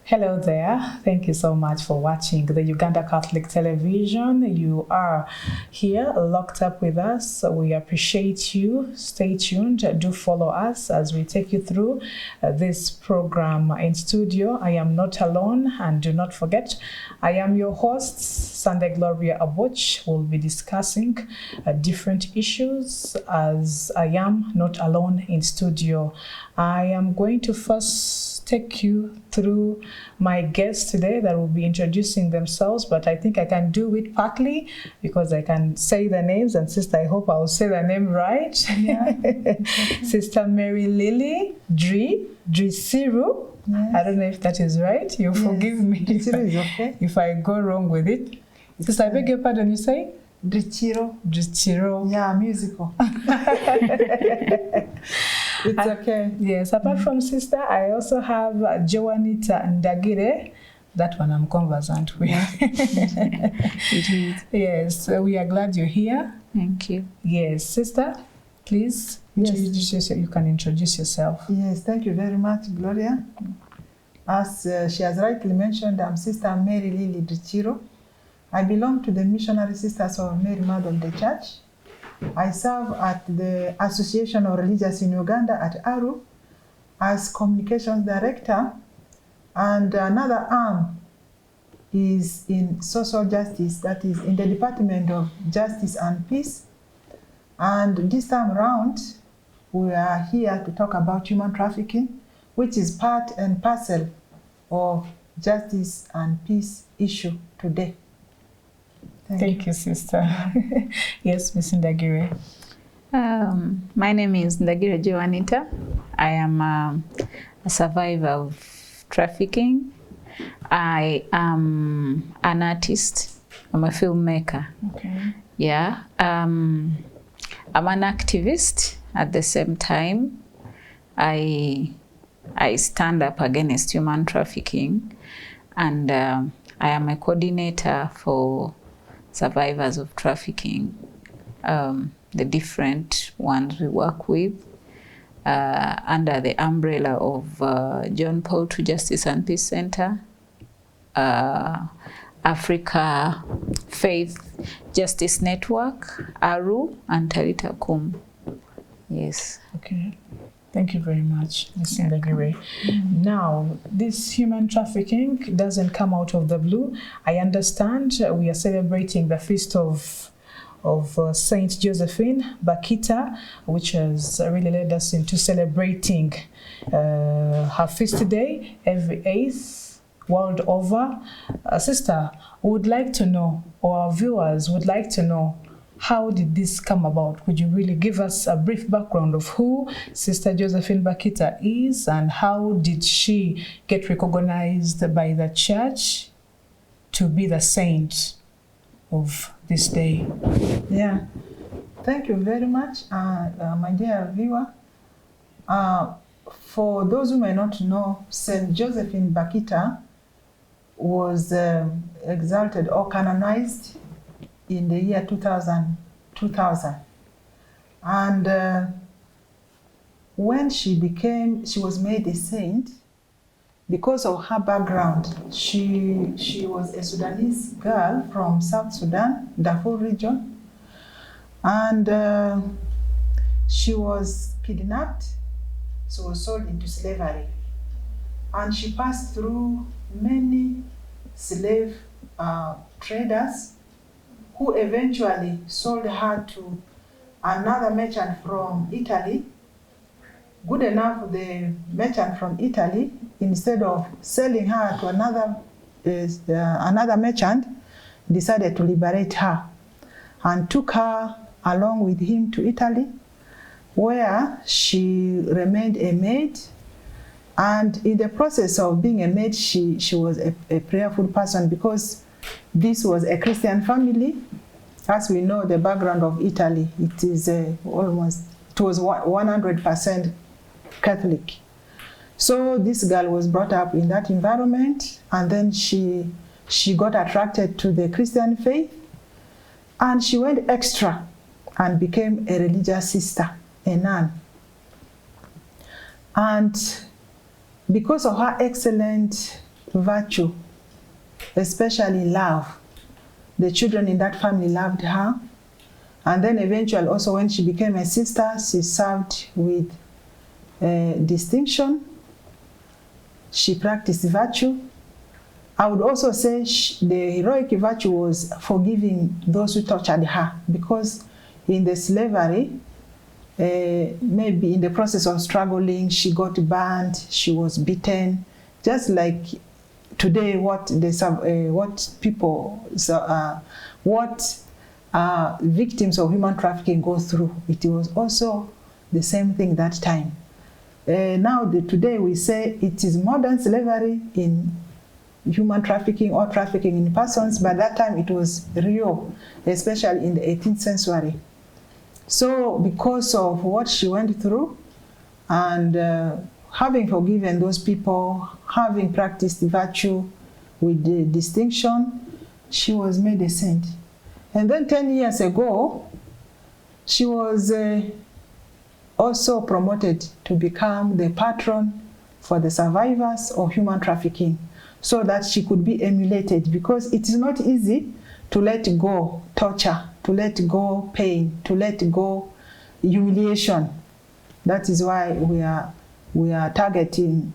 Hello there. Thank you so much for watching the Uganda Catholic Television. You are here locked up with us. We appreciate you. Stay tuned. Do follow us as we take you through this program in studio. I am not alone, and do not forget, I am your host, Sunday Gloria Aboch. We'll be discussing different issues as I am not alone in studio. I am going to first take you through my guests today that will be introducing themselves, but I think I can do it partly because I can say the names, and sister, I hope I will say the name right. Yeah. Sister Mary Lily Drisiru. Yes. I don't know if that is right. You forgive me if I go wrong with it. Sister, I beg your pardon, you say? Drichiro. Yeah, musical. It's okay. Yes, apart from sister, I also have Joanita Ndagire. That one I'm conversant with. It is. Yes, so we are glad you're here. Thank you. Yes, sister, please, yes. You can introduce yourself. Yes, thank you very much, Gloria. As she has rightly mentioned, I'm Sister Mary Lily Drichiro. I belong to the Missionary Sisters of Mary Mother of the Church. I serve at the Association of Religious in Uganda at Aru as Communications Director, and another arm is in Social Justice, that is in the Department of Justice and Peace. And this time around, we are here to talk about human trafficking, which is part and parcel of justice and peace issue today. Thank you, sister. Yes, Miss Ndagire. My name is Ndagire Joanita. I am a survivor of trafficking. I am an artist. I'm a filmmaker. Okay. Yeah. I'm an activist at the same time. I stand up against human trafficking, and I am a coordinator for survivors of trafficking, the different ones we work with under the umbrella of John Paul II Justice and Peace Center, Africa Faith Justice Network, ARU, and Tarita Kum. Yes. Okay. Thank you very much, Ms. Ndagire. Now, this human trafficking doesn't come out of the blue. I understand we are celebrating the feast of Saint Josephine Bakita, which has really led us into celebrating her feast day every 8th world over. Sister, we would like to know, or our viewers would like to know, how did this come about? Could you really give us a brief background of who Sister Josephine Bakita is, and how did she get recognized by the church to be the saint of this day? Yeah, thank you very much, my dear viewer. For those who may not know, Saint Josephine Bakita was exalted or canonized in the year 2000. And when she was made a saint, because of her background. She was a Sudanese girl from South Sudan, Darfur region, and she was kidnapped, she was sold into slavery, and she passed through many slave traders who eventually sold her to another merchant from Italy. Good enough, the merchant from Italy, instead of selling her to another merchant, decided to liberate her and took her along with him to Italy, where she remained a maid. And in the process of being a maid, she was a prayerful person, because this was a Christian family. As we know, the background of Italy, it was 100% Catholic. So this girl was brought up in that environment, and then she got attracted to the Christian faith, and she went extra and became a religious sister, a nun. And because of her excellent virtue, especially love. The children in that family loved her. And then eventually also when she became a sister, she served with distinction. She practiced virtue. I would also say the heroic virtue was forgiving those who tortured her, because in the slavery, maybe in the process of struggling, she got burned, she was beaten, just like today what victims of human trafficking go through. It was also the same thing that time. Today we say it is modern slavery in human trafficking or trafficking in persons, but that time it was real, especially in the 18th century. So because of what she went through and having forgiven those people, having practiced virtue with the distinction, she was made a saint. And then 10 years ago, she was also promoted to become the patron for the survivors of human trafficking, so that she could be emulated, because it is not easy to let go torture, to let go pain, to let go humiliation. That is why we are targeting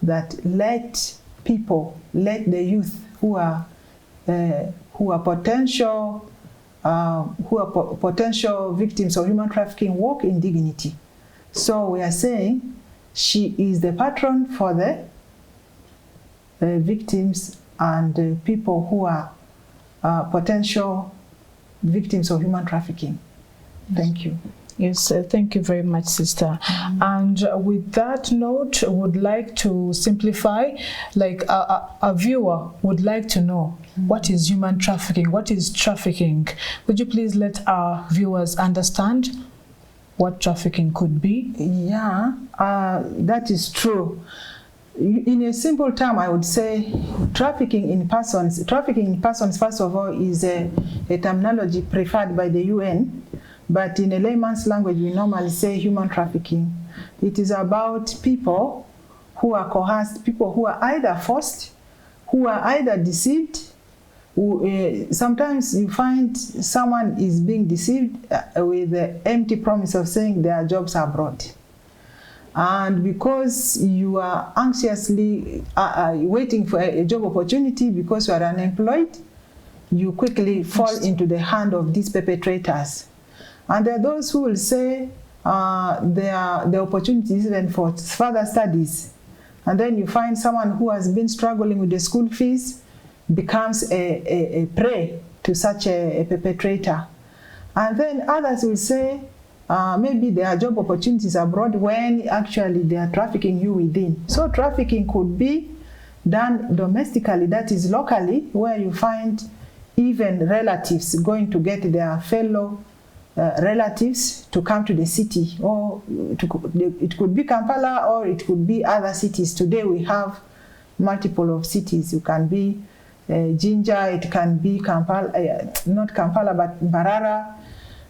that. Let the youth who are potential victims of human trafficking walk in dignity. So we are saying she is the patron for the victims and people who are potential victims of human trafficking. Thank you. Yes, thank you very much, sister. And with that note, would like to simplify, like a viewer would like to know, what is human trafficking? What is trafficking? Would you please let our viewers understand what trafficking could be? Yeah, that is true. In a simple term, I would say trafficking in persons, first of all, is a terminology preferred by the UN, but in a layman's language, we normally say human trafficking. It is about people who are coerced, people who are either forced, who are either deceived. Sometimes you find someone is being deceived with the empty promise of saying their jobs are abroad. And because you are anxiously waiting for a job opportunity because you are unemployed, you quickly fall into the hand of these perpetrators. And there are those who will say the opportunities even for further studies. And then you find someone who has been struggling with the school fees becomes a prey to such a perpetrator. And then others will say, maybe there are job opportunities abroad when actually they are trafficking you within. So trafficking could be done domestically, that is locally, where you find even relatives going to get their fellow relatives to come to the city, or it could be Kampala or it could be other cities. Today we have multiple of cities. You can be Jinja, it can be Kampala, not Kampala but Mbarara,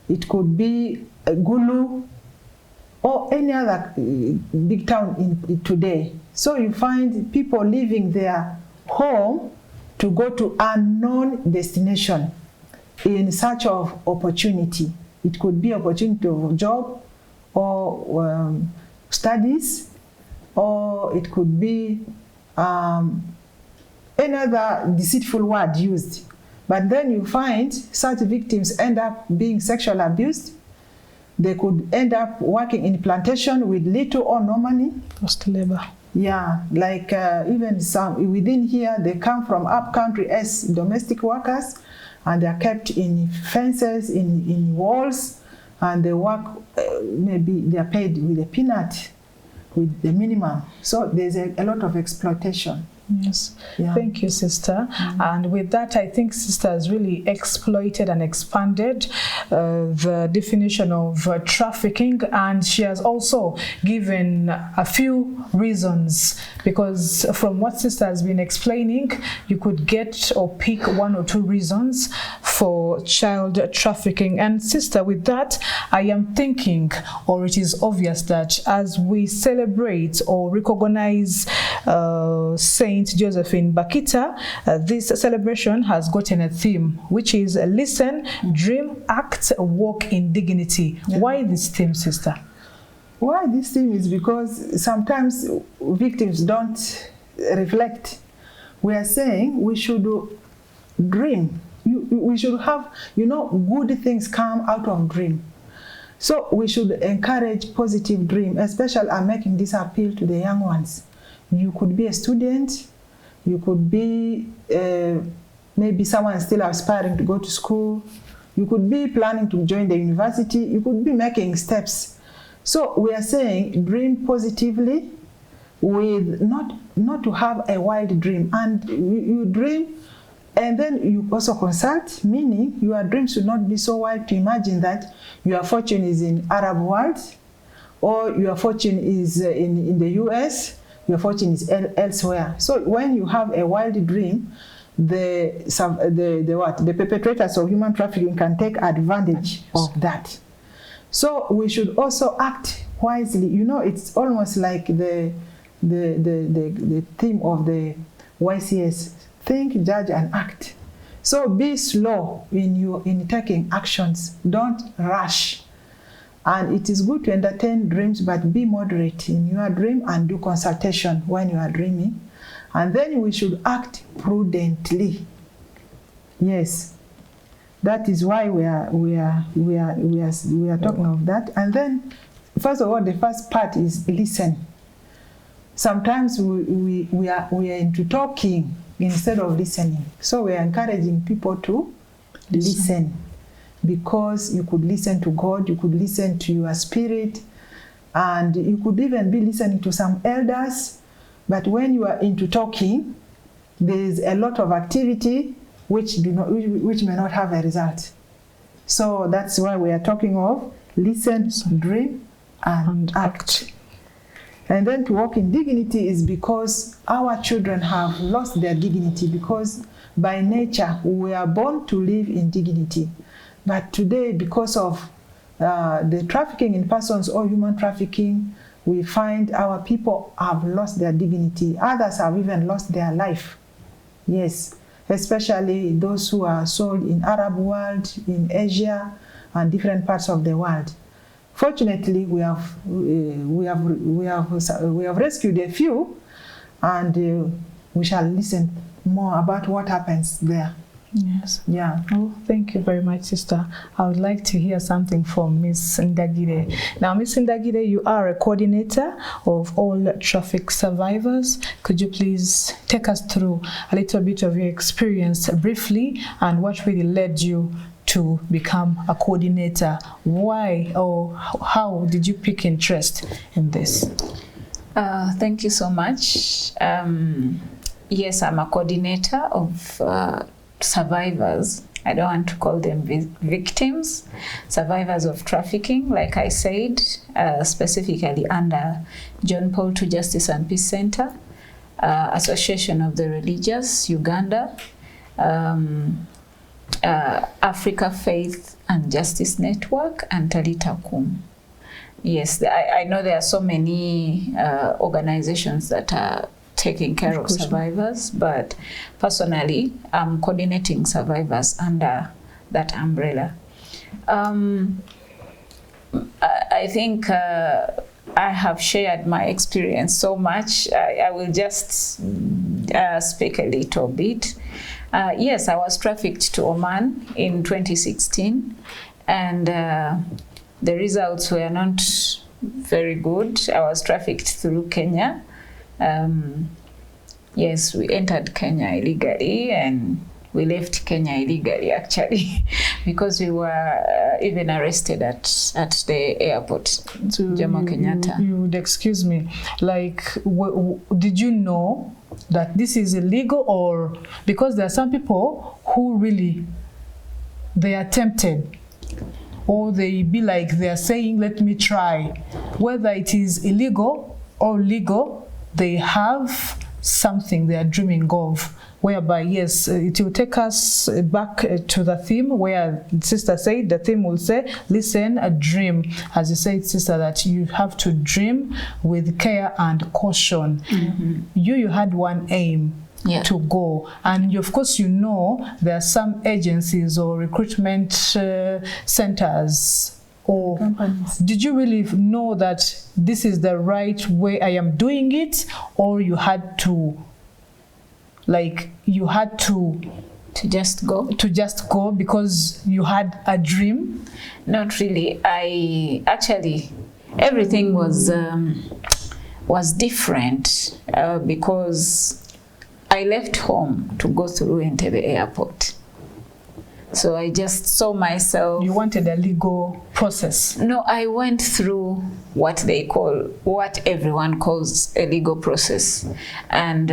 it could be Gulu, or any other big town in today. So you find people leaving their home to go to unknown destination in search of opportunity. It could be opportunity of job or studies, or it could be another deceitful word used. But then you find such victims end up being sexually abused. They could end up working in plantation with little or no money. Forced labor. Yeah, like even some within here, they come from up country as domestic workers, and they are kept in fences, in walls, and they work, maybe they are paid with a peanut, with the minimum. So there's a lot of exploitation. Yes, yeah. Thank you, sister. And with that, I think sister has really exploited and expanded the definition of trafficking, and she has also given a few reasons, because from what sister has been explaining, you could get or pick one or two reasons for child trafficking. And sister, with that, I am thinking, or it is obvious that as we celebrate or recognize saints Saint Josephine Bakita, this celebration has gotten a theme, which is listen, dream, act, walk in dignity. Yeah. Why this theme, sister? Why this theme is because sometimes victims don't reflect. We are saying we should dream. We should have, good things come out of dream. So we should encourage positive dream, especially I'm making this appeal to the young ones. You could be a student, you could be maybe someone still aspiring to go to school, you could be planning to join the university, you could be making steps. So we are saying dream positively with not to have a wild dream. And you dream and then you also consult, meaning your dreams should not be so wild to imagine that your fortune is in Arab world or your fortune is in the US, your fortune is elsewhere. So when you have a wild dream, the perpetrators of human trafficking can take advantage of that. So we should also act wisely. It's almost like the theme of the YCS. Think, judge, and act. So be slow in taking actions. Don't rush. And it is good to entertain dreams, but be moderate in your dream and do consultation when you are dreaming. And then we should act prudently. Yes, that is why we are talking of that. And then, first of all, the first part is listen. Sometimes we are into talking instead of listening. So we are encouraging people to listen, because you could listen to God, you could listen to your spirit, and you could even be listening to some elders. But when you are into talking, there is a lot of activity which may not have a result. So that's why we are talking of listen, dream, and act. And then to walk in dignity is because our children have lost their dignity, because by nature we are born to live in dignity. But today, because of the trafficking in persons or human trafficking, we find our people have lost their dignity. Others have even lost their life. Yes, especially those who are sold in Arab world, in Asia, and different parts of the world. Fortunately, we have rescued a few, and we shall listen more about what happens there. Yes. Yeah. Oh, thank you very much, sister. I would like to hear something from Miss Ndagire. Now, Miss Ndagire, you are a coordinator of all traffic survivors. Could you please take us through a little bit of your experience briefly and what really led you to become a coordinator? Why or how did you pick interest in this? Thank you so much. Yes, I'm a coordinator of survivors. I don't want to call them victims. Survivors of trafficking, like I said, specifically under John Paul II Justice and Peace Center, Association of the Religious, Uganda, Africa Faith and Justice Network, and Talita Kum. Yes, I know there are so many organizations that are taking care of survivors, but personally, I'm coordinating survivors under that umbrella. I think I have shared my experience so much. I will just speak a little bit. Yes, I was trafficked to Oman in 2016, and the results were not very good. I was trafficked through Kenya. Yes, we entered Kenya illegally, and we left Kenya illegally, actually, because we were even arrested at the airport, Jomo Kenyatta. You would excuse me, like, did you know that this is illegal? Or because there are some people who really, they are tempted, or they be like, they are saying, let me try. Whether it is illegal or legal, they have something they are dreaming of, whereby, yes, it will take us back to the theme where sister said, the theme will say, listen, a dream. As you said, sister, that you have to dream with care and caution. You had one aim. Yeah. To go, and of course you know there are some agencies or recruitment centers or companies. Did you really know that this is the right way I am doing it, or you had to just go because you had a dream? Not really. I actually, everything was different because I left home to go through Entebbe airport. So I just saw myself... You wanted a legal process? No, I went through what everyone calls a legal process. And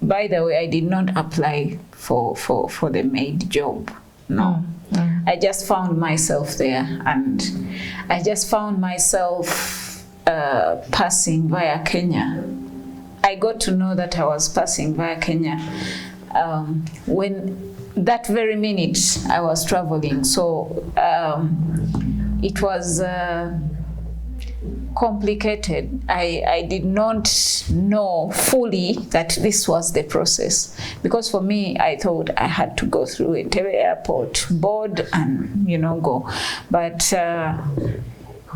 by the way, I did not apply for the maid job. No. I just found myself there, and I just found myself passing via Kenya. I got to know that I was passing via Kenya when that very minute I was traveling. So it was complicated. I did not know fully that this was the process, because for me, I thought I had to go through Entebbe airport, board, and go. But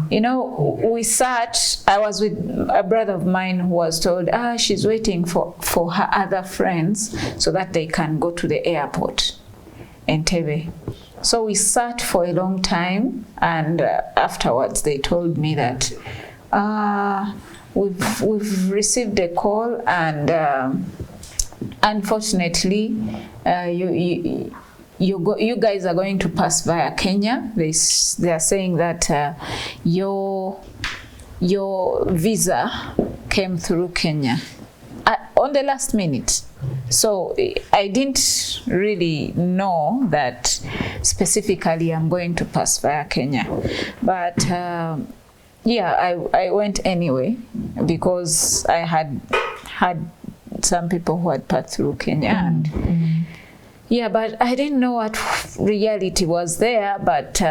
we sat. I was with a brother of mine who was told, she's waiting for her other friends so that they can go to the airport, Entebbe. So we sat for a long time, and afterwards they told me that we've received a call, and unfortunately, you guys are going to pass via Kenya. They are saying that your visa came through Kenya on the last minute. So I didn't really know that specifically I'm going to pass via Kenya. But I went anyway, because I had some people who had passed through Kenya. And but I didn't know what reality was there. But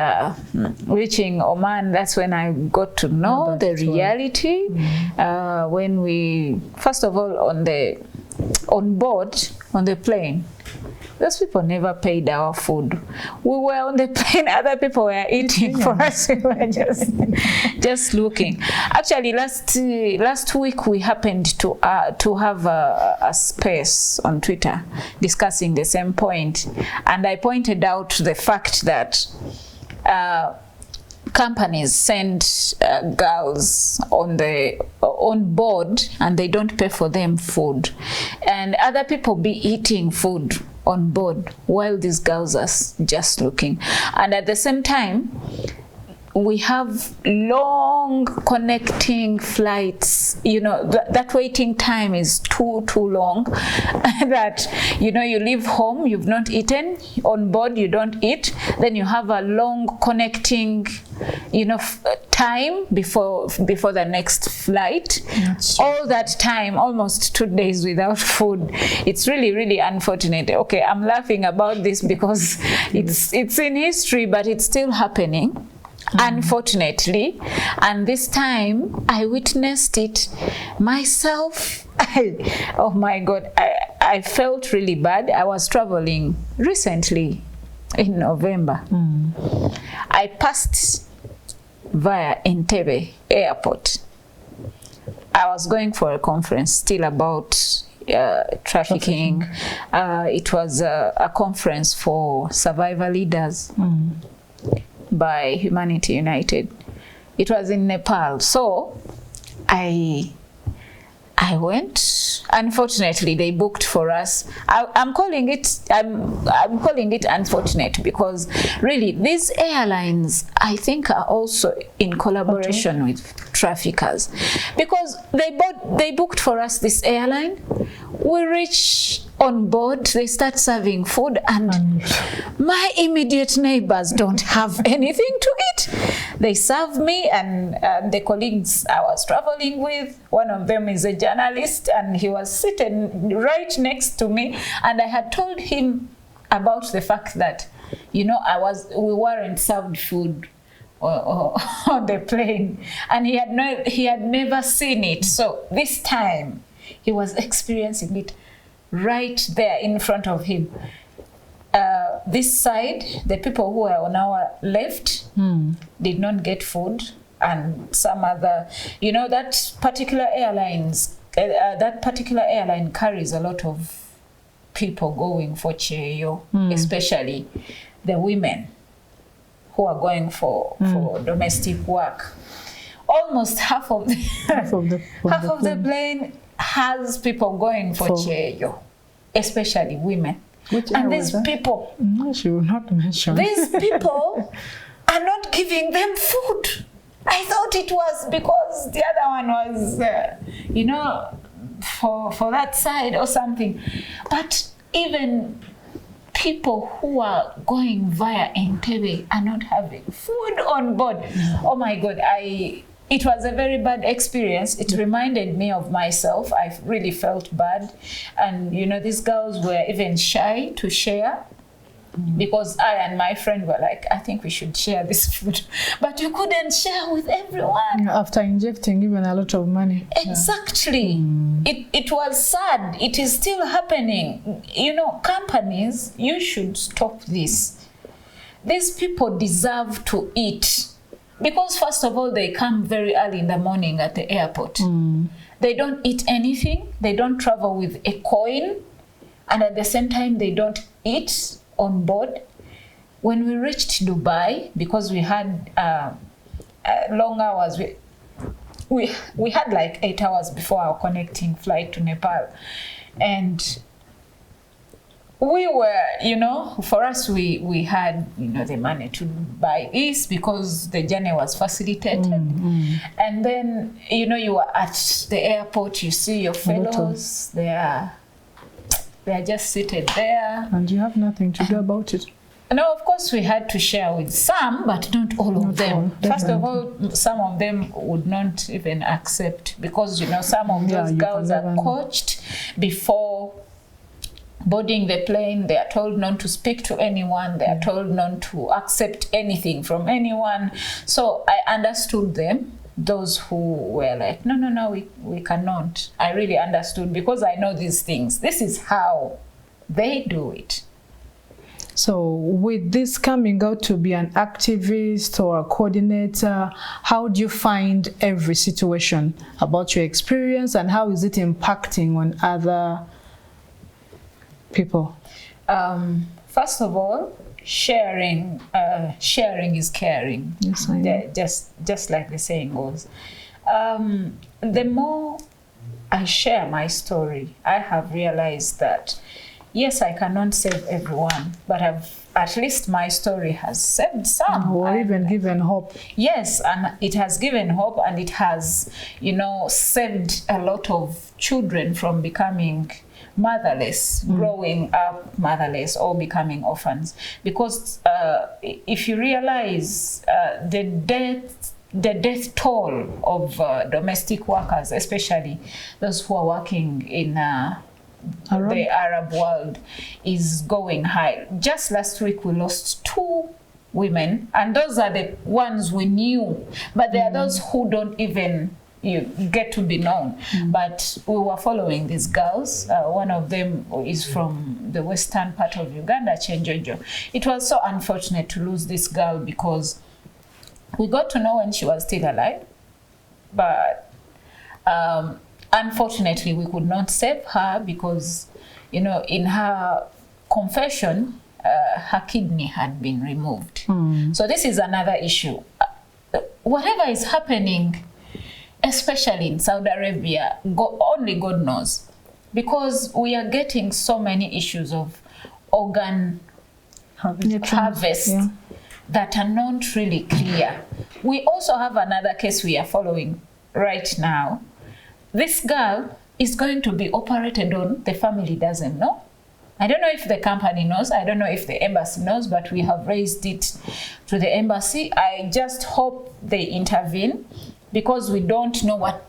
reaching Oman, that's when I got to know the reality. When we, first of all, on board, on the plane, those people never paid our food. We were on the plane, other people were eating for us. We were just looking. Actually, last week we happened to have a space on Twitter discussing the same point, and I pointed out the fact that companies send girls on board, and they don't pay for them food, and other people be eating food on board while these girls are just looking. And at the same time, we have long connecting flights. That waiting time is too long. That you leave home, you've not eaten, on board you don't eat, then you have a long connecting time before the next flight. All that time, almost 2 days without food. It's really, really unfortunate. Okay, I'm laughing about this because it's in history, but it's still happening. Unfortunately, and this time I witnessed it myself. Oh my God, I felt really bad. I was traveling recently in November. I passed via Entebbe airport. I was going for a conference still about trafficking. It was a conference for survivor leaders by Humanity United. It was in Nepal. So I went. Unfortunately, they booked for us. I'm calling it unfortunate, because really these airlines, I think, are also in collaboration with traffickers, because they booked for us this airline. We reach on board, they start serving food, and my immediate neighbors don't have anything to eat. They served me, and the colleagues I was traveling with, one of them is a journalist, and he was sitting right next to me, and I had told him about the fact that, you know, we weren't served food on the plane, and he had never seen it. So this time he was experiencing it right there in front of him. This side, the people who were on our left did not get food, and some other, you know, that particular airline carries a lot of people going for cheyo, especially the women who are going for domestic work. Almost half of the plane has people going for cheyo, especially women. And these people, she will not mention. These people are not giving them food. I thought it was because the other one was, you know, for that side or something. But even people who are going via Entebbe are not having food on board. Oh my God, it was a very bad experience. It reminded me of myself. I really felt bad. And, you know, these girls were even shy to share, because I and my friend were like, I think we should share this food. But you couldn't share with everyone. After injecting even a lot of money. Exactly. It was sad. It is still happening. You know, companies, you should stop this. These people deserve to eat. Because first of all, they come very early in the morning at the airport. They don't eat anything. They don't travel with a coin. And at the same time, they don't eat on board. When we reached Dubai, because we had long hours, we had like 8 hours before our connecting flight to Nepal. And we were, you know, for us, we had, you know, the money to buy this because the journey was facilitated. And then, you know, you are at the airport, you see your fellows, they are just seated there. And you have nothing to do about it. No, of course we had to share with some, but not all of them. First of all, some of them would not even accept, because, you know, some of those girls are coached before boarding the plane. They are told not to speak to anyone. They are told not to accept anything from anyone. So I understood them, those who were like, no, we cannot. I really understood, because I know these things. This is how they do it. So with this coming out to be an activist or a coordinator, how do you find every situation about your experience, and how is it impacting on other people? First of all, sharing is caring. Yes, I know. Just like the saying goes. The more I share my story, I have realized that yes, I cannot save everyone, but at least my story has saved some. Or even given hope. Yes, and it has given hope, and it has, you know, saved a lot of children from becoming motherless, growing up motherless, or becoming orphans. Because if you realize the death toll of domestic workers, especially those who are working in the Arab world, is going high. Just last week we lost 2 women, and those are the ones we knew, but there are those who don't even get to be known. But we were following these girls. One of them is from the western part of Uganda, Chenjojo. It was so unfortunate to lose this girl, because we got to know when she was still alive, but unfortunately we could not save her, because, you know, in her confession, her kidney had been removed. So this is another issue. Whatever is happening, especially in Saudi Arabia, only God knows, because we are getting so many issues of organ harvest that are not really clear. We also have another case we are following right now. This girl is going to be operated on. The family doesn't know. I don't know if the company knows, I don't know if the embassy knows, but we have raised it to the embassy. I just hope they intervene, because we don't know what,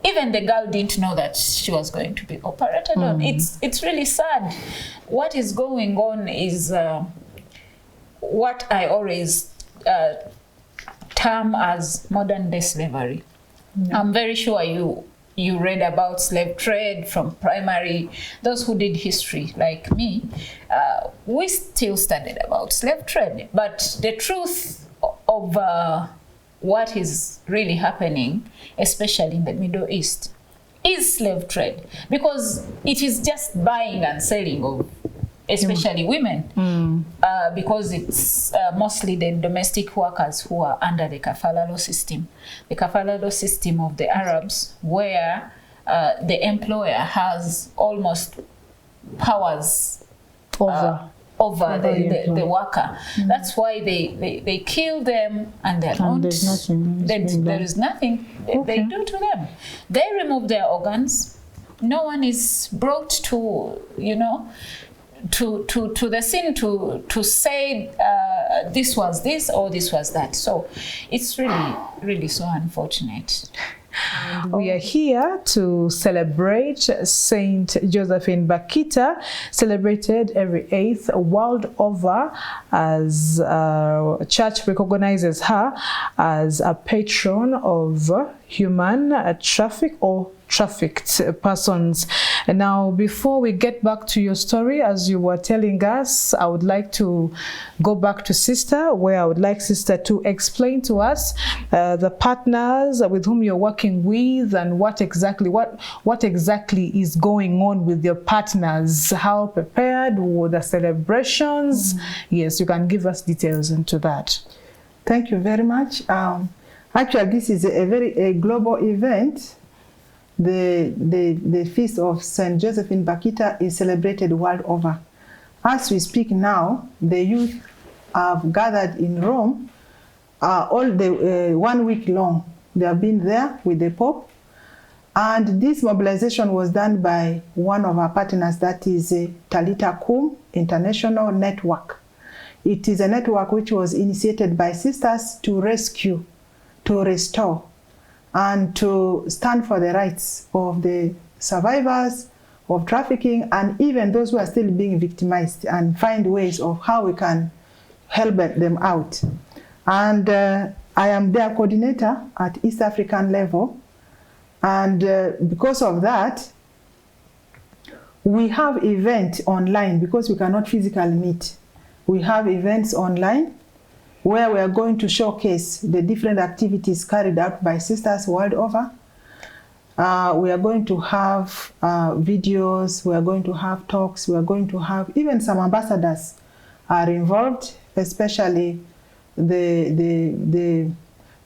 even the girl didn't know that she was going to be operated on. It's really sad. What is going on is what I always term as modern day slavery. I'm very sure you read about slave trade from primary. Those who did history like me, we still studied about slave trade, but the truth of what is really happening, especially in the Middle East, is slave trade, because it is just buying and selling of especially women, because it's mostly the domestic workers who are under the kafalalo system. The kafalalo system of the Arabs, where the employer has almost powers over the worker. That's why they kill them, and they don't. There's nothing. There is nothing they do to them. They remove their organs. No one is brought to, to the scene to say this was this or this was that. So it's really so unfortunate. And we are here to celebrate Saint Josephine Bakita, celebrated every 8th world over, as church recognizes her as a patron of human trafficked persons. And now, before we get back to your story, as you were telling us, I would like to go back to Sister, where I would like Sister to explain to us the partners with whom you're working with, and what exactly is going on with your partners. How prepared were the celebrations? Yes, you can give us details into that. Thank you very much. Actually, this is a very global event. The feast of Saint Josephine Bakita is celebrated world over. As we speak now, the youth have gathered in Rome all the 1 week long. They have been there with the Pope, and this mobilization was done by one of our partners, that is Talita Kum International Network. It is a network which was initiated by sisters to rescue, to restore, and to stand for the rights of the survivors of trafficking, and even those who are still being victimized, and find ways of how we can help them out. And I am their coordinator at East African level, and because of that, we have events online, because we cannot physically meet. We have events online where we are going to showcase the different activities carried out by sisters world over. We are going to have videos, we are going to have talks, we are going to have even some ambassadors are involved, especially the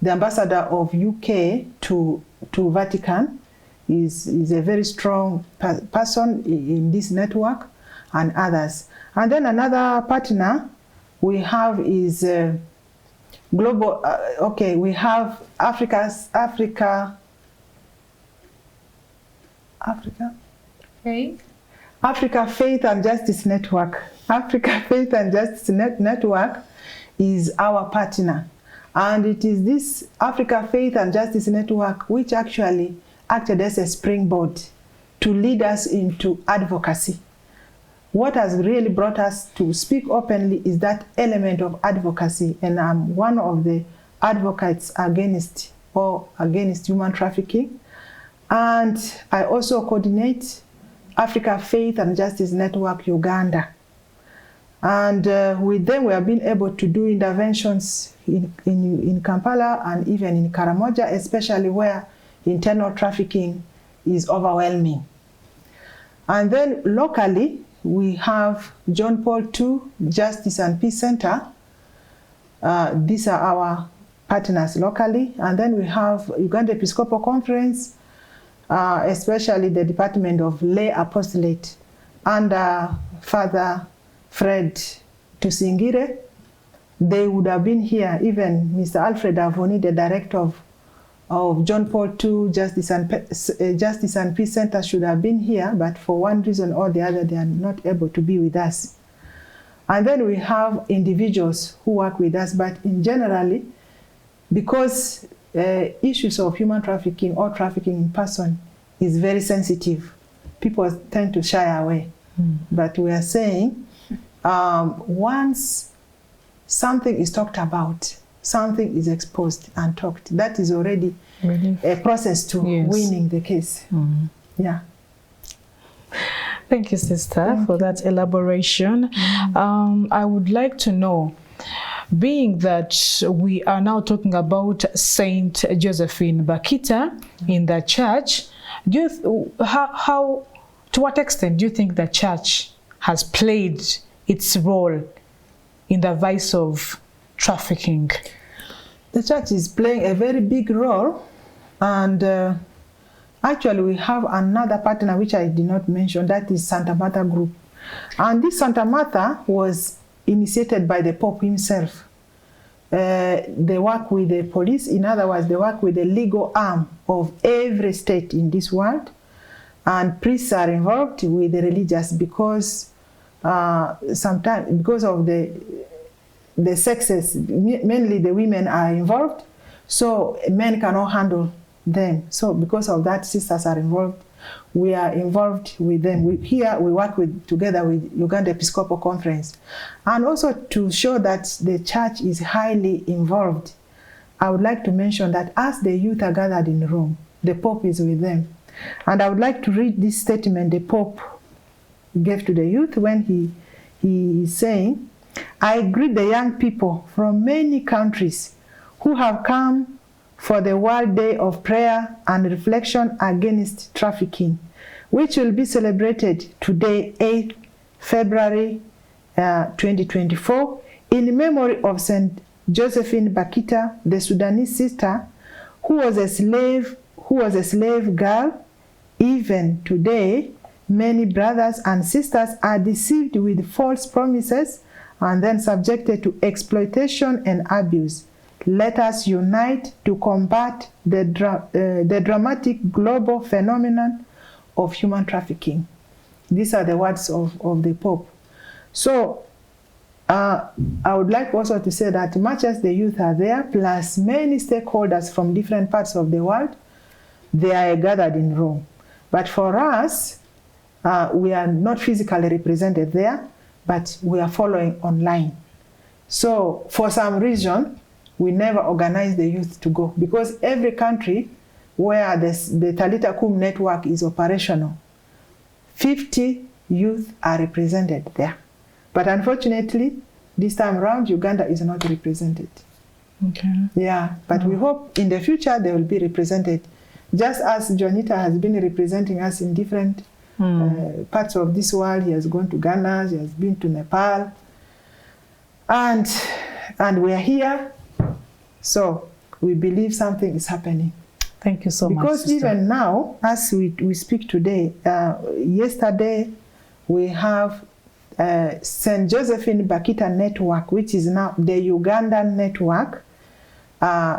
ambassador of UK to Vatican is a very strong person in this network, and others. And then another partner we have is global. We have Africa Faith and Justice Network. Africa Faith and Justice Network is our partner, and it is this Africa Faith and Justice Network which actually acted as a springboard to lead us into advocacy. What has really brought us to speak openly is that element of advocacy, and I'm one of the advocates against human trafficking. And I also coordinate Africa Faith and Justice Network Uganda. And with them we have been able to do interventions in Kampala and even in Karamoja, especially where internal trafficking is overwhelming. And then locally, we have John Paul II Justice and Peace Center. These are our partners locally. And then we have Uganda Episcopal Conference, especially the Department of Lay Apostolate under Father Fred Tusingire. They would have been here, even Mr. Alfred Avoni, the director of of John Paul II Justice and Peace Center should have been here, but for one reason or the other, they are not able to be with us. And then we have individuals who work with us, but in generally, because issues of human trafficking or trafficking in person is very sensitive, people tend to shy away. But we are saying, once something is talked about, something is exposed and talked, that is already a process to winning the case. Yeah. Thank you, sister, for that elaboration. I would like to know, being that we are now talking about Saint Josephine Bakita in the church, do you to what extent do you think the church has played its role in the vice of trafficking? The church is playing a very big role, and actually we have another partner which I did not mention, that is Santa Martha Group. And this Santa Martha was initiated by the Pope himself. They work with the police, in other words, they work with the legal arm of every state in this world, and priests are involved with the religious because sometimes because of the sexes, mainly the women are involved, so men cannot handle them. So because of that, sisters are involved. We are involved with them. Here we work together with Uganda Episcopal Conference. And also to show that the church is highly involved, I would like to mention that as the youth are gathered in Rome, the Pope is with them. And I would like to read this statement the Pope gave to the youth when he is saying, "I greet the young people from many countries who have come for the World Day of Prayer and Reflection Against Trafficking, which will be celebrated today, 8th February 2024, in memory of St. Josephine Bakita, the Sudanese sister who was a slave girl. Even today, many brothers and sisters are deceived with false promises and then subjected to exploitation and abuse. Let us unite to combat the dramatic global phenomenon of human trafficking." These are the words of the Pope. So I would like also to say that much as the youth are there, plus many stakeholders from different parts of the world, they are gathered in Rome. But for us, we are not physically represented there, but we are following online. So for some reason, we never organize the youth to go, because every country where the Talita Kum network is operational, 50 youth are represented there. But unfortunately, this time around, Uganda is not represented. Okay. Yeah, but we hope in the future they will be represented, just as Jonita has been representing us in different parts of this world. He has gone to Ghana, he has been to Nepal, and we are here. So we believe something is happening. Thank you so much, because sister. Even now, as we speak today, yesterday we have St. Josephine Bakita Network, which is now the Ugandan network.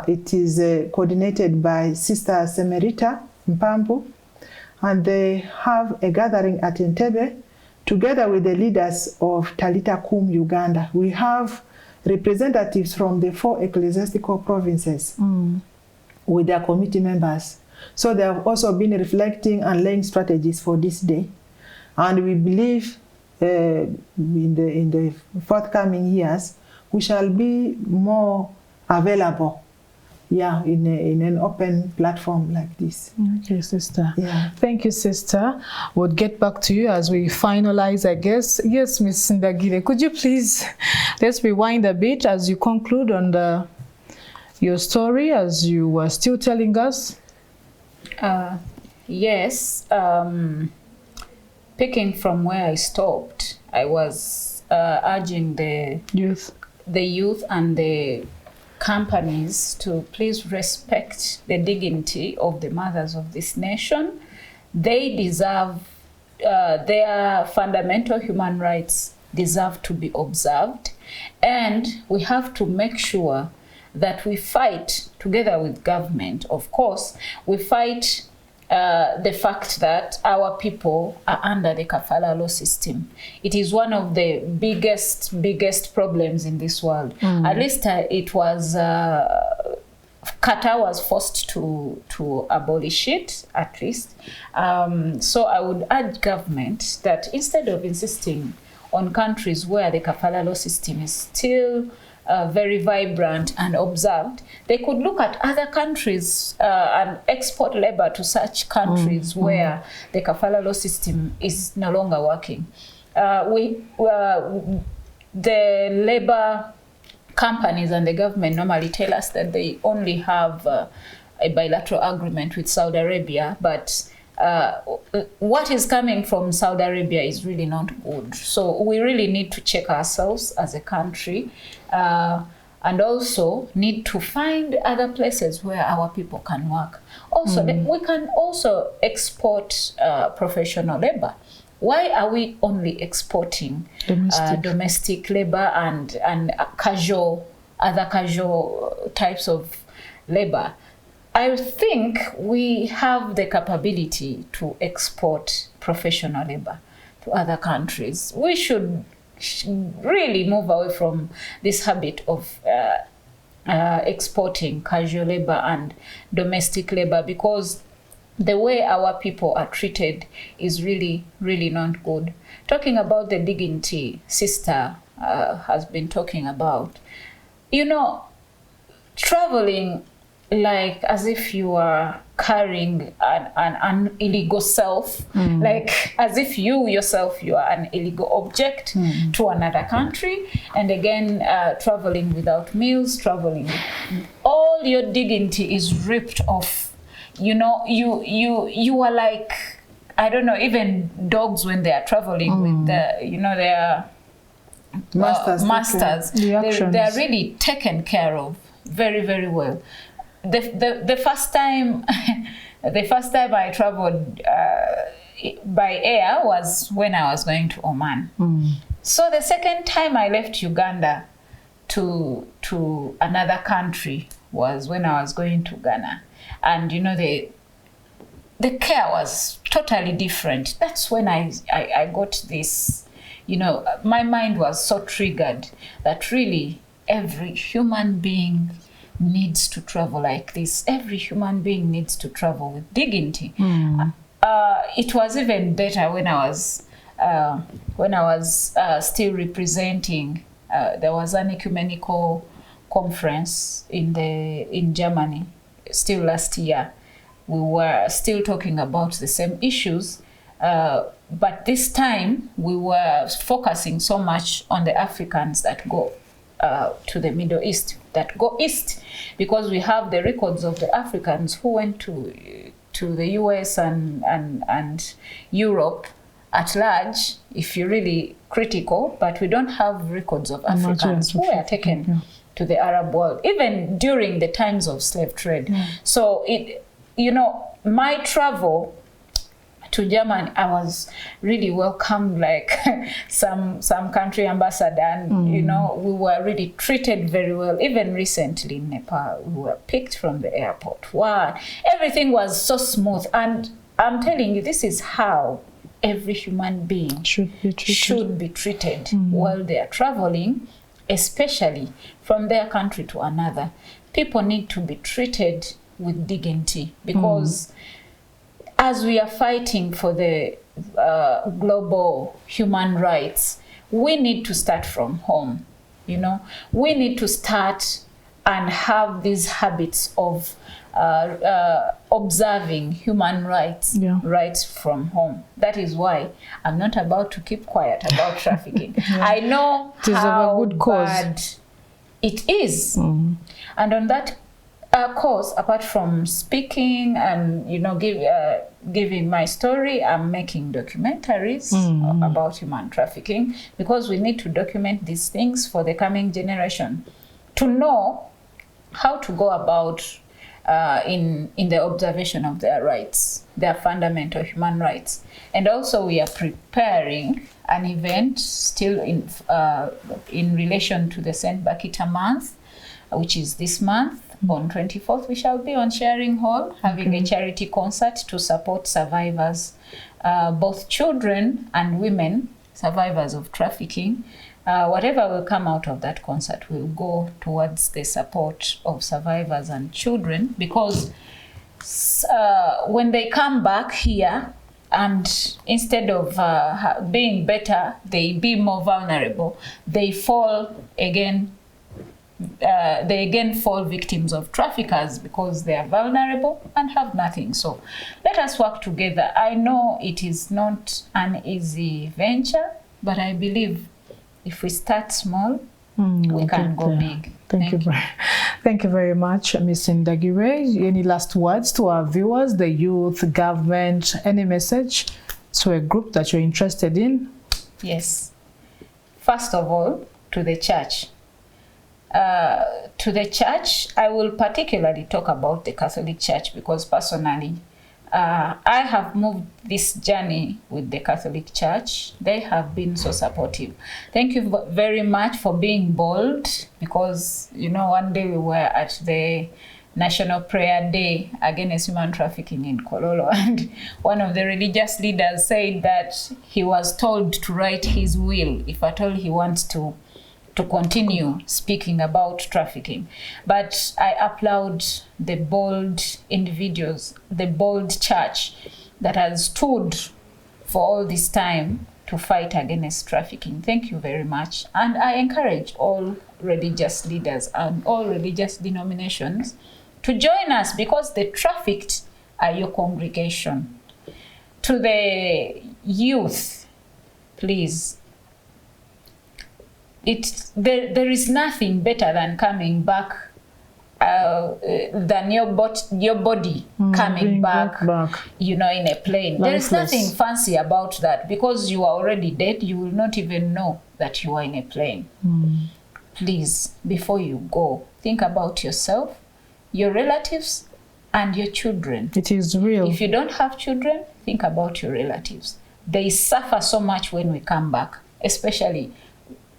It is coordinated by Sister Semerita Mpambu, and they have a gathering at Entebbe together with the leaders of Talita Kum Uganda. We have representatives from the 4 ecclesiastical provinces with their committee members. So they have also been reflecting and laying strategies for this day. And we believe in the forthcoming years, we shall be more available, in an open platform like this. Okay, sister. Yeah. Thank you, sister. We'll get back to you as we finalize, I guess. Yes, Ms. Ndagire, could you please, let's rewind a bit as you conclude on your story as you were still telling us? Yes. Picking from where I stopped, I was urging the youth and the companies to please respect the dignity of the mothers of this nation. They deserve, their fundamental human rights deserve to be observed, and we have to make sure that we fight together with government. Of course, we fight the fact that our people are under the kafala law system. It is one of the biggest problems in this world. At least it was Qatar was forced to abolish it, at least. So I would urge government that instead of insisting on countries where the kafala law system is still very vibrant and observed, they could look at other countries and export labor to such countries where the kafala law system is no longer working. The labor companies and the government normally tell us that they only have a bilateral agreement with Saudi Arabia, but what is coming from Saudi Arabia is really not good. So we really need to check ourselves as a country, and also need to find other places where our people can work. Also, we can also export professional labor. Why are we only exporting domestic labor and other casual types of labor? I think we have the capability to export professional labor to other countries. We should really move away from this habit of exporting casual labor and domestic labor, because the way our people are treated is really not good. Talking about the dignity Sister has been talking about, traveling like as if you are carrying an illegal self, like as if you yourself, you are an illegal object to another country, and again traveling without meals, all your dignity is ripped off. You are like, I don't know, even dogs when they are traveling with their masters, they are really taken care of very well. The first time I traveled by air was when I was going to Oman. So the second time I left Uganda to another country was when I was going to Ghana. And the care was totally different. That's when I got this, my mind was so triggered that really every human being needs to travel like this. Every human being needs to travel with dignity. It was even better when I was still representing. There was an ecumenical conference in Germany. Still last year, we were still talking about the same issues, but this time we were focusing so much on the Africans that go to the Middle East, that go east, because we have the records of the Africans who went to the US and Europe at large, if you're really critical, but we don't have records of Africans who were taken to the Arab world, even during the times of slave trade. So my travel to Germany, I was really welcomed like some country ambassador, and we were really treated very well. Even recently in Nepal, we were picked from the airport. Wow, everything was so smooth, and I'm telling you, this is how every human being should be treated while they are traveling, especially from their country to another. People need to be treated with dignity, because as we are fighting for the global human rights, we need to start from home. We need to start and have these habits of observing human rights from home. That is why I'm not about to keep quiet about trafficking. I know how bad it is. And on that cause, apart from speaking and giving my story, I'm making documentaries about human trafficking, because we need to document these things for the coming generation to know how to go about in the observation of their rights, their fundamental human rights. And also we are preparing an event still in relation to the Saint Bakita month, which is this month. On 24th, we shall be on Sharing Hall having a charity concert to support survivors, both children and women, survivors of trafficking. Whatever will come out of that concert will go towards the support of survivors and children, because when they come back here, and instead of being better, they be more vulnerable, they fall again. They again fall victims of traffickers because they are vulnerable and have nothing. So let us work together. I know it is not an easy venture, but I believe if we start small, we can go big. Thank you very much, Ms. Ndagire. Any last words to our viewers, the youth, government, any message to a group that you're interested in? Yes. First of all, to the church. To the church, I will particularly talk about the Catholic Church, because personally, I have moved this journey with the Catholic Church. They have been so supportive. Thank you very much for being bold, because, you know, one day we were at the National Prayer Day against human trafficking in Kololo, and one of the religious leaders said that he was told to write his will if at all he wants to continue speaking about trafficking. But I applaud the bold individuals, the bold church that has stood for all this time to fight against trafficking. Thank you very much. And I encourage all religious leaders and all religious denominations to join us, because the trafficked are your congregation. To the youth, please, there is nothing better than coming back, than your body coming back, you know, in a plane. There is nothing fancy about that, because you are already dead. You will not even know that you are in a plane. Please, before you go, think about yourself, your relatives, and your children. It is real. If you don't have children, think about your relatives. They suffer so much when we come back, especially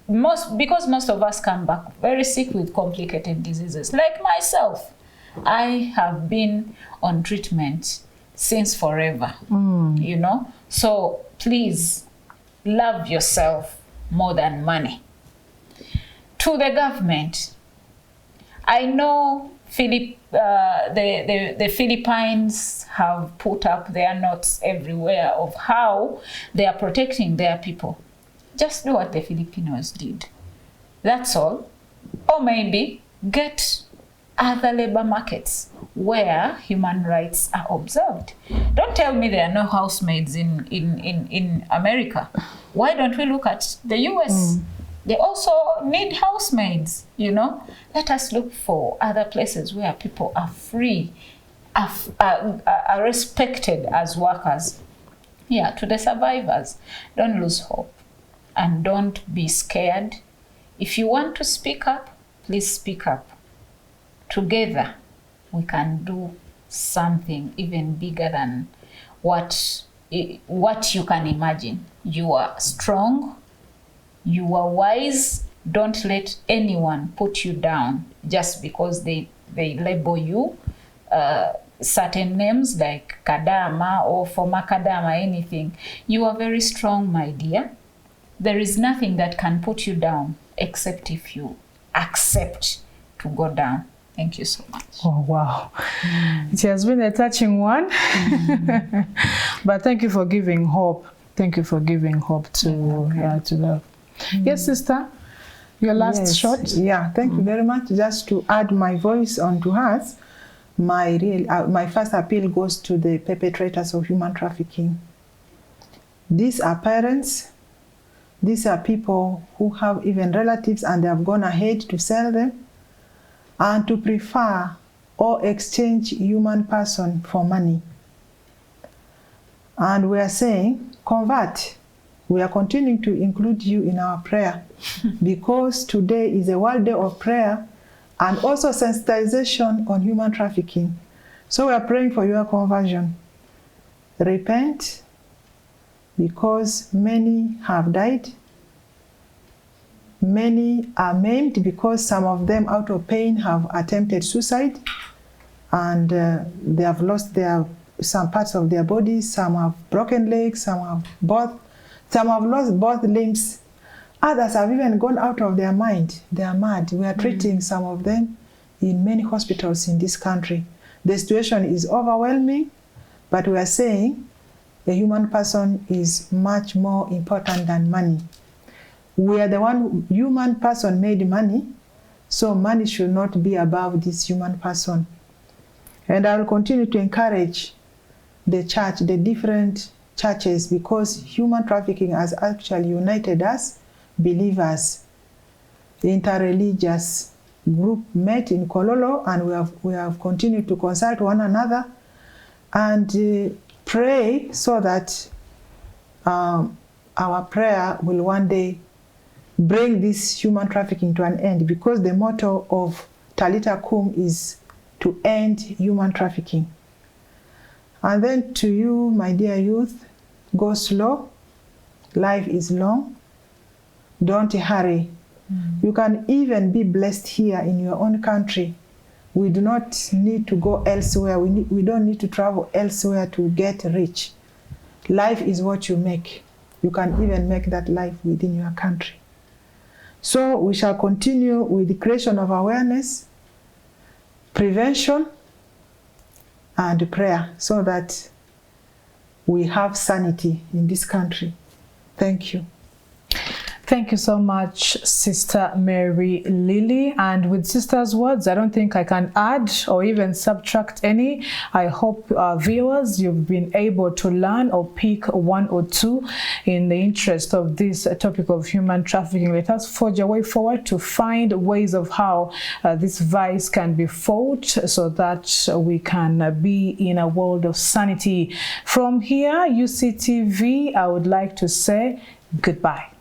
because most of us come back very sick with complicated diseases. Like myself, I have been on treatment since forever, you know. So please, love yourself more than money. To the government, I know the Philippines have put up their notes everywhere of how they are protecting their people. Just do what the Filipinos did. That's all. Or maybe get other labor markets where human rights are observed. Don't tell me there are no housemaids in America. Why don't we look at the US? They also need housemaids, you know. Let us look for other places where people are free, are respected as workers. Yeah, to the survivors, don't lose hope. And don't be scared. If you want to speak up, please speak up. Together, we can do something even bigger than what you can imagine. You are strong. You are wise. Don't let anyone put you down just because they label you certain names like Kadama or former Kadama, anything. You are very strong, my dear. There is nothing that can put you down except if you accept to go down. Thank you so much. Oh, wow. It has been a touching one. But thank you for giving hope. Thank you for giving hope to the... Yes, sister? Your last shot? Yeah, thank you very much. Just to add my voice onto hers, my first appeal goes to the perpetrators of human trafficking. These are parents. These are people who have even relatives and they have gone ahead to sell them and to prefer or exchange human person for money. And we are saying, convert. We are continuing to include you in our prayer because today is a World Day of Prayer and also sensitization on human trafficking. So we are praying for your conversion. Repent, because many have died. Many are maimed because some of them, out of pain, have attempted suicide, and they have lost some parts of their bodies. Some have broken legs, some have lost both limbs. Others have even gone out of their mind. They are mad. We are treating some of them in many hospitals in this country. The situation is overwhelming, but we are saying the human person is much more important than money. We are the one, human person made money, so money should not be above this human person. And I will continue to encourage the church, the different churches, because human trafficking has actually united us, believers. The interreligious group met in Kololo, and we have continued to consult one another and pray so that our prayer will one day bring this human trafficking to an end, because the motto of Talita Kum is to end human trafficking. And then to you, my dear youth, go slow. Life is long. Don't hurry. You can even be blessed here in your own country. We do not need to go elsewhere. We don't need to travel elsewhere to get rich. Life is what you make. You can even make that life within your country. So we shall continue with the creation of awareness, prevention, and prayer, so that we have sanity in this country. Thank you. Thank you so much, Sister Mary Lily. And with Sister's words, I don't think I can add or even subtract any. I hope viewers, you've been able to learn or pick one or two in the interest of this topic of human trafficking. Let us forge a way forward to find ways of how this vice can be fought, so that we can be in a world of sanity. From here, UCTV, I would like to say goodbye.